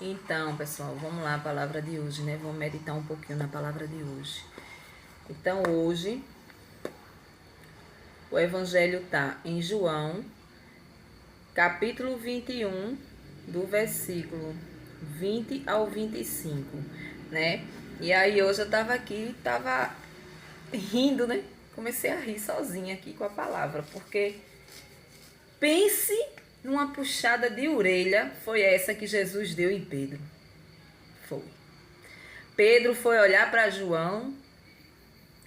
Então, pessoal, vamos lá, a palavra de hoje, né? Vamos meditar um pouquinho na palavra de hoje. Então, hoje, o evangelho tá em João, capítulo 21, do versículo 20 ao 25, né? E aí, hoje eu tava aqui, tava rindo, né? Comecei a rir sozinha aqui com a palavra, porque pense numa puxada de orelha, foi essa que Jesus deu em Pedro. Foi. Pedro foi olhar para João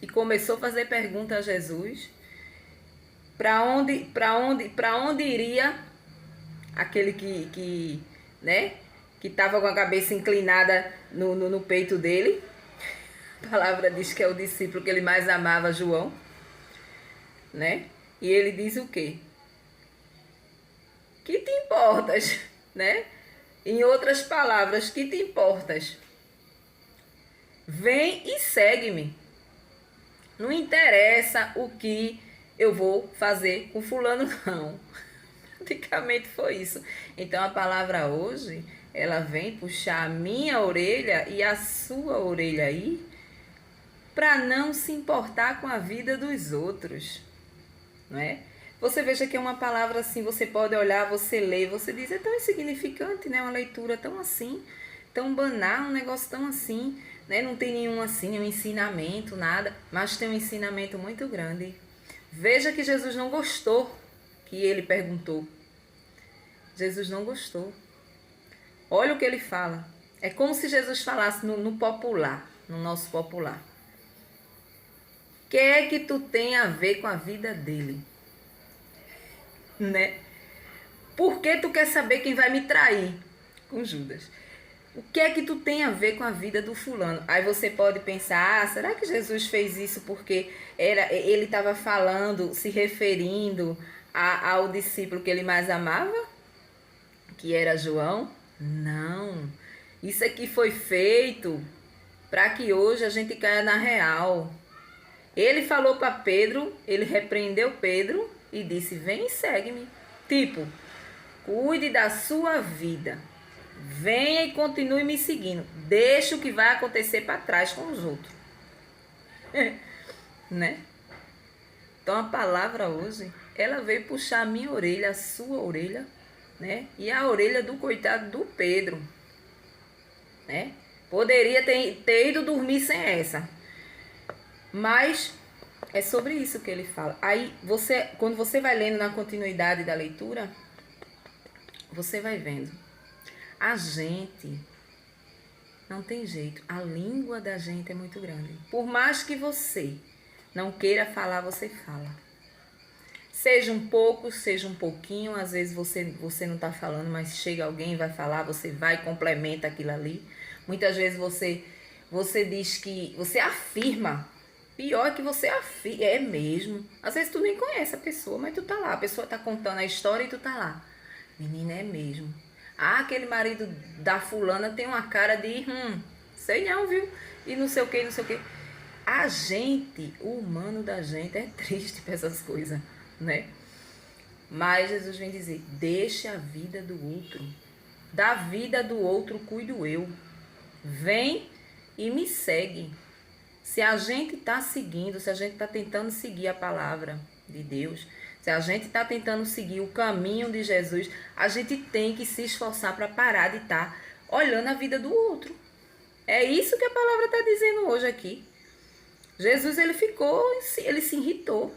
e começou a fazer pergunta a Jesus. Para onde iria aquele né, que estava com a cabeça inclinada no peito dele? A palavra diz que é o discípulo que ele mais amava, João, né? E ele diz o quê? Que te importas, né? Em outras palavras, que te importas? Vem e segue-me. Não interessa o que eu vou fazer com fulano, não. Praticamente foi isso. Então a palavra hoje, ela vem puxar a minha orelha e a sua orelha aí, para não se importar com a vida dos outros, não é? Você veja que é uma palavra assim, você pode olhar, você lê, você diz, é tão insignificante, né? Uma leitura tão assim, tão banal, um negócio tão assim, né? Não tem nenhum assim, nenhum ensinamento, nada, mas tem um ensinamento muito grande. Veja que Jesus não gostou que ele perguntou. Jesus não gostou. Olha o que ele fala. É como se Jesus falasse no popular, no nosso popular. O que é que tu tem a ver com a vida dele? Né? Por que tu quer saber quem vai me trair? Com Judas. O que é que tu tem a ver com a vida do fulano? Aí você pode pensar, será que Jesus fez isso porque ele estava falando, se referindo ao discípulo que ele mais amava? Que era João? Não. Isso aqui foi feito para que hoje a gente caia na real. Ele falou para Pedro, ele repreendeu Pedro e disse, vem e segue-me. Tipo, cuide da sua vida. Venha e continue me seguindo. Deixa o que vai acontecer para trás com os outros. Né? Então a palavra hoje, ela veio puxar a minha orelha, a sua orelha, né? E a orelha do coitado do Pedro, né? Poderia ter ido dormir sem essa. Mas é sobre isso que ele fala. Aí quando você vai lendo na continuidade da leitura, você vai vendo. A gente não tem jeito. A língua da gente é muito grande. Por mais que você não queira falar, você fala. Seja um pouco, seja um pouquinho. Às vezes você não está falando, mas chega alguém e vai falar, você vai e complementa aquilo ali. Muitas vezes você diz que você afirma. Pior é que você afirma. É mesmo. Às vezes tu nem conhece a pessoa, mas tu tá lá. A pessoa tá contando a história e tu tá lá. Menina, é mesmo. Ah, aquele marido da fulana tem uma cara de sei não, viu? E não sei o que, não sei o que. A gente, o humano da gente é triste pra essas coisas, né? Mas Jesus vem dizer, deixa a vida do outro. Da vida do outro cuido eu. Vem e me segue. Se a gente está seguindo, se a gente está tentando seguir a palavra de Deus, se a gente está tentando seguir o caminho de Jesus, a gente tem que se esforçar para parar de estar olhando a vida do outro. É isso que a palavra está dizendo hoje aqui. Jesus, ele se irritou.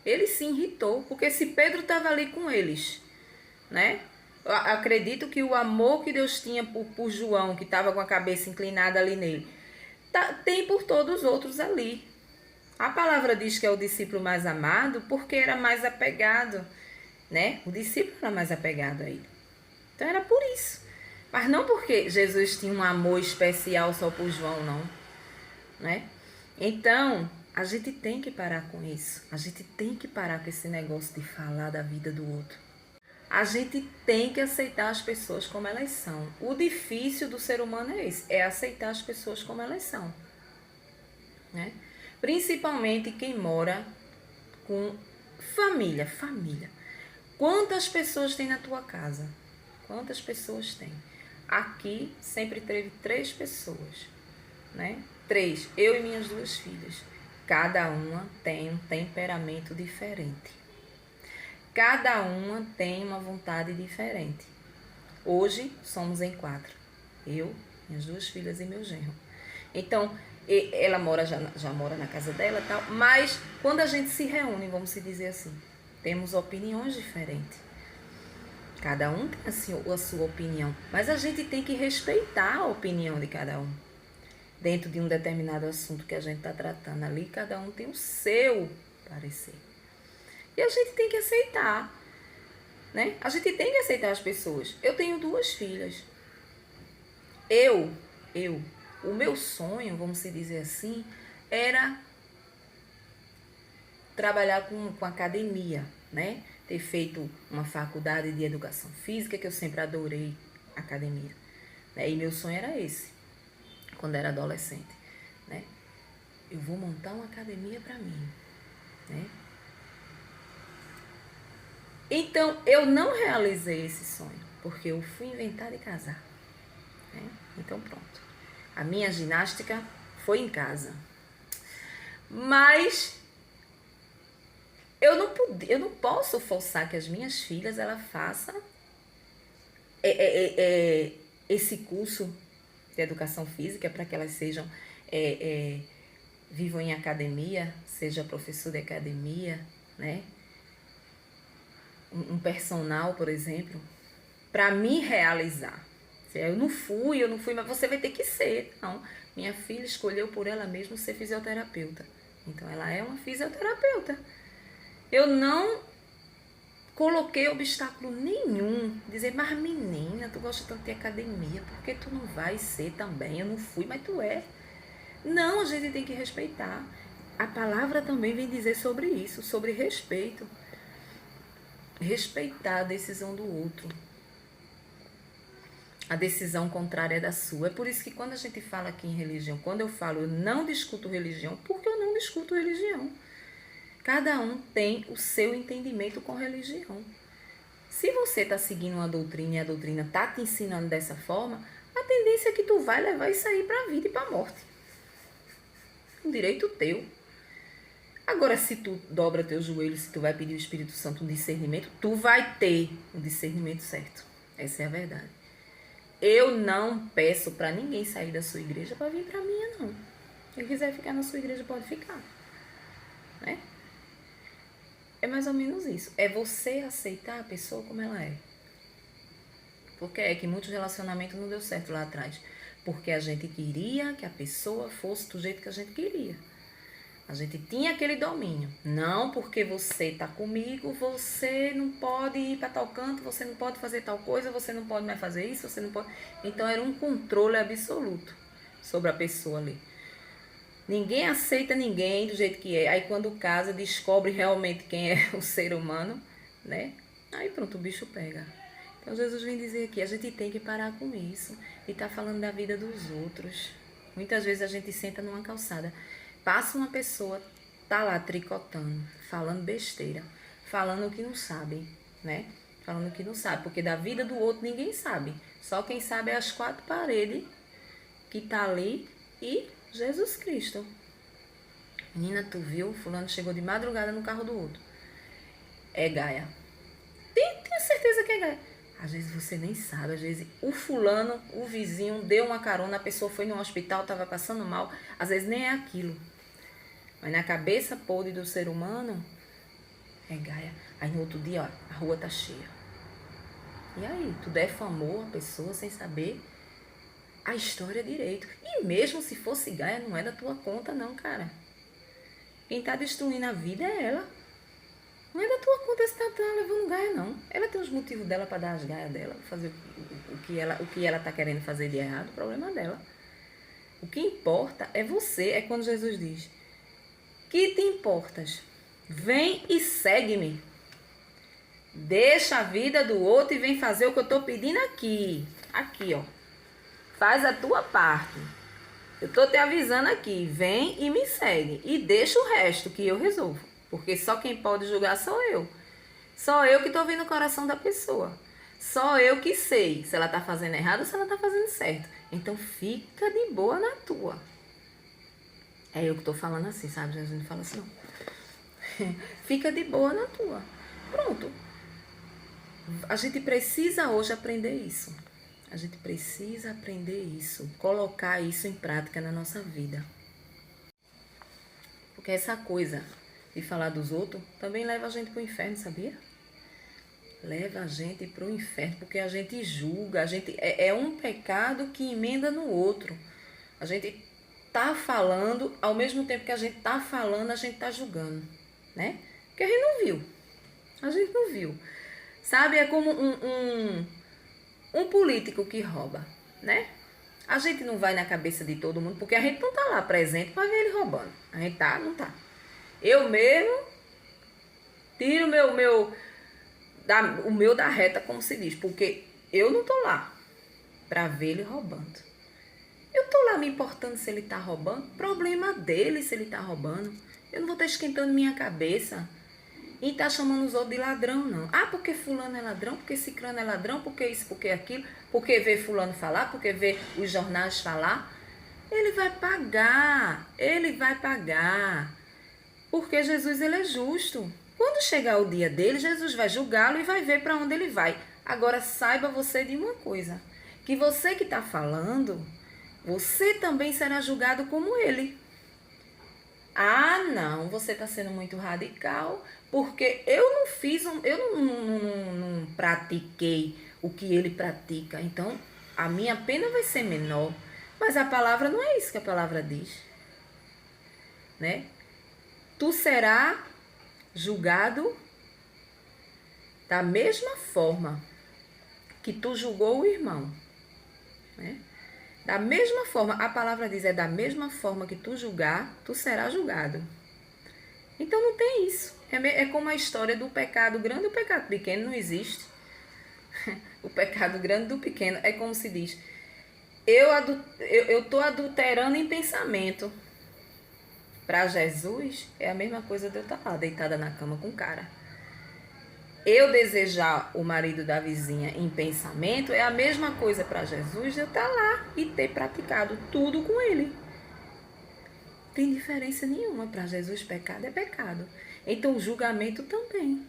Ele se irritou, porque se Pedro estava ali com eles, né? Eu acredito que o amor que Deus tinha por João, que estava com a cabeça inclinada ali nele, tem por todos os outros ali. A palavra diz que é o discípulo mais amado porque era mais apegado, né? O discípulo era mais apegado a ele. Então era por isso. Mas não porque Jesus tinha um amor especial só por João, não, né? Então, a gente tem que parar com isso. A gente tem que parar com esse negócio de falar da vida do outro. A gente tem que aceitar as pessoas como elas são. O difícil do ser humano é esse, é aceitar as pessoas como elas são, né? Principalmente quem mora com família. Quantas pessoas tem na tua casa? Quantas pessoas tem? Aqui sempre teve 3 pessoas, né? 3, eu e minhas 2 filhas. Cada uma tem um temperamento diferente. Cada uma tem uma vontade diferente. Hoje somos em 4. Eu, minhas 2 filhas e meu genro. Então, ela já mora na casa dela e tal, mas quando a gente se reúne, vamos se dizer assim, temos opiniões diferentes. Cada um tem a sua opinião, mas a gente tem que respeitar a opinião de cada um. Dentro de um determinado assunto que a gente está tratando ali, cada um tem o seu parecer. E a gente tem que aceitar, né? A gente tem que aceitar as pessoas. Eu tenho 2 filhas. O meu sonho, vamos se dizer assim, era trabalhar com academia, né? Ter feito uma faculdade de educação física, que eu sempre adorei academia, né? E meu sonho era esse, quando era adolescente, né? Eu vou montar uma academia para mim, né? Então, eu não realizei esse sonho, porque eu fui inventar de casar, né? Então, pronto. A minha ginástica foi em casa. Mas eu não posso forçar que as minhas filhas façam esse curso de educação física para que elas sejam vivam em academia, seja professor de academia, né? Um personal, por exemplo, para me realizar. Eu não fui, mas você vai ter que ser. Não, minha filha escolheu por ela mesma ser fisioterapeuta. Então, ela é uma fisioterapeuta. Eu não coloquei obstáculo nenhum. Dizer, mas menina, tu gosta tanto de academia, por que tu não vai ser também? Eu não fui, mas tu é. Não, a gente tem que respeitar. A palavra também vem dizer sobre isso, sobre respeito. Respeitar a decisão do outro. A decisão contrária é da sua. É por isso que quando a gente fala aqui em religião, quando eu falo eu não discuto religião, porque eu não discuto religião. Cada um tem o seu entendimento com religião. Se você está seguindo uma doutrina e a doutrina está te ensinando dessa forma, a tendência é que tu vai levar isso aí para a vida e para a morte. Um direito teu. Agora, se tu dobra teu joelho, se tu vai pedir o Espírito Santo um discernimento, tu vai ter o discernimento certo. Essa é a verdade. Eu não peço para ninguém sair da sua igreja para vir para a minha, não. Quem quiser ficar na sua igreja pode ficar, né? É mais ou menos isso. É você aceitar a pessoa como ela é. Porque é que muitos relacionamentos não deu certo lá atrás. Porque a gente queria que a pessoa fosse do jeito que a gente queria. A gente tinha aquele domínio. Não, porque você está comigo, você não pode ir para tal canto, você não pode fazer tal coisa, você não pode mais fazer isso, você não pode... Então, era um controle absoluto sobre a pessoa ali. Ninguém aceita ninguém do jeito que é. Aí, quando casa, descobre realmente quem é o ser humano, né? Aí, pronto, o bicho pega. Então, Jesus vem dizer aqui, a gente tem que parar com isso. E tá falando da vida dos outros. Muitas vezes a gente senta numa calçada... Passa uma pessoa, tá lá tricotando, falando besteira, falando o que não sabe, né? Falando o que não sabe, porque da vida do outro ninguém sabe. Só quem sabe é as 4 paredes que tá ali e Jesus Cristo. Menina, tu viu? Fulano chegou de madrugada no carro do outro. É Gaia. Tenho certeza que é Gaia. Às vezes você nem sabe, às vezes o fulano, o vizinho, deu uma carona, a pessoa foi no hospital, estava passando mal, às vezes nem é aquilo. Mas na cabeça podre do ser humano, é Gaia. Aí no outro dia, ó, a rua tá cheia. E aí, tu defamou a pessoa sem saber a história direito. E mesmo se fosse Gaia, não é da tua conta não, cara. Quem tá destruindo a vida é ela. Não é da tua conta se tá levando Gaia, não. Ela tem os motivos dela para dar as gaias dela, fazer o que ela tá querendo fazer de errado, o problema dela. O que importa é você, é quando Jesus diz, que te importas? Vem e segue-me. Deixa a vida do outro e vem fazer o que eu tô pedindo aqui. Aqui, ó. Faz a tua parte. Eu tô te avisando aqui. Vem e me segue. E deixa o resto que eu resolvo. Porque só quem pode julgar sou eu. Só eu que tô vendo o coração da pessoa. Só eu que sei se ela tá fazendo errado ou se ela tá fazendo certo. Então fica de boa na tua. É eu que tô falando assim, sabe? Jesus não fala assim, não. Fica de boa na tua. Pronto. A gente precisa hoje aprender isso. A gente precisa aprender isso. Colocar isso em prática na nossa vida. Porque essa coisa de falar dos outros também leva a gente pro inferno, sabia? Leva a gente pro inferno, porque a gente julga, é um pecado que emenda no outro. A gente tá falando, ao mesmo tempo que a gente tá falando, a gente tá julgando, né? Porque a gente não viu. A gente não viu. Sabe, é como um político que rouba, né? A gente não vai na cabeça de todo mundo, porque a gente não tá lá presente para ver ele roubando. A gente tá, não tá. Eu mesmo tiro o meu da reta, como se diz, porque eu não tô lá para ver ele roubando. Eu tô lá me importando se ele tá roubando, problema dele se ele tá roubando. Eu não vou estar esquentando minha cabeça e tá chamando os outros de ladrão, não. Ah, porque fulano é ladrão, porque ciclano é ladrão, porque isso, porque aquilo, porque vê fulano falar, porque vê os jornais falar. Ele vai pagar, ele vai pagar. Porque Jesus, ele é justo. Quando chegar o dia dele, Jesus vai julgá-lo e vai ver para onde ele vai. Agora, saiba você de uma coisa, que você que está falando, você também será julgado como ele. Ah, não, você está sendo muito radical, porque eu não fiz, eu não pratiquei o que ele pratica. Então, a minha pena vai ser menor. Mas a palavra não é isso que a palavra diz, né? Tu será julgado da mesma forma que tu julgou o irmão, né? Da mesma forma, a palavra diz, é da mesma forma que tu julgar, tu serás julgado. Então não tem isso. É como a história do pecado grande e o pecado pequeno, não existe. O pecado grande do pequeno é como se diz, eu tô adulterando em pensamento. Para Jesus, é a mesma coisa de eu estar lá, deitada na cama com o cara. Eu desejar o marido da vizinha em pensamento é a mesma coisa para Jesus de eu estar lá e ter praticado tudo com ele. Tem diferença nenhuma. Para Jesus, pecado é pecado. Então, o julgamento também.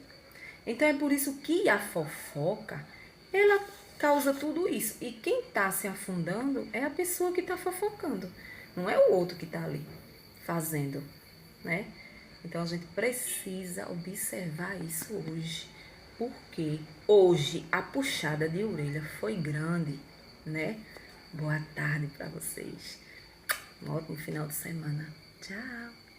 Então, é por isso que a fofoca, ela causa tudo isso. E quem está se afundando é a pessoa que está fofocando. Não é o outro que está ali fazendo, né? Então, a gente precisa observar isso hoje. Porque hoje a puxada de orelha foi grande, né? Boa tarde para vocês. Um ótimo final de semana. Tchau!